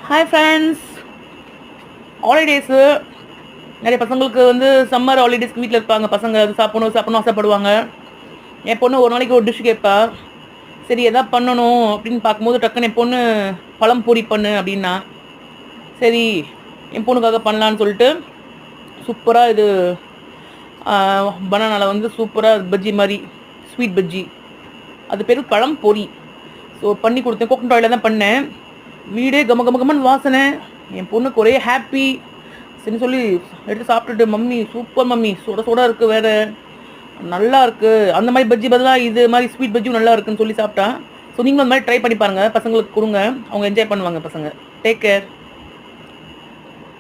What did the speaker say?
Hi friends. Holidays நிறைய பசங்களுக்கு வந்து சம்மர் ஹாலிடேஸ்க்கு வீட்டில் இருப்பாங்க. பசங்க அது சாப்பிடணும் ஆசைப்படுவாங்க. என் பொண்ணு ஒரு நாளைக்கு ஒரு டிஷ் கேட்பா. சரி எதாவது பண்ணணும் அப்படின்னு பார்க்கும்போது டக்குன்னு என் பொண்ணு பழம் பொரி பண்ணு அப்படின்னா, சரி என் பொண்ணுக்காக பண்ணலான்னு சொல்லிட்டு சூப்பராக இது பனானாவில் வந்து சூப்பராக பஜ்ஜி மாதிரி ஸ்வீட் பஜ்ஜி, அது பேர் பழம் பொரி. ஸோ பண்ணி கொடுத்தேன். கோகனட் ஆயிலில் தான் பண்ணேன். வீடே கம கம கமன்னு வாசனை. என் பொண்ணுக்கு ஒரே ஹாப்பி. சரின்னு சொல்லி எடுத்து சாப்பிட்டுட்டு, மம்மி சூப்பர் மம்மி, சுட சுட இருக்குது வேறு, நல்லா இருக்குது, அந்த மாதிரி பஜ்ஜி பதிலாக இது மாதிரி ஸ்வீட் பஜ்ஜியும் நல்லா இருக்குன்னு சொல்லி சாப்பிட்டா. ஸோ நீங்களும் அந்த மாதிரி ட்ரை பண்ணி பாருங்கள், பசங்களுக்கு கொடுங்க, அவங்க என்ஜாய் பண்ணுவாங்க பசங்க. Take care.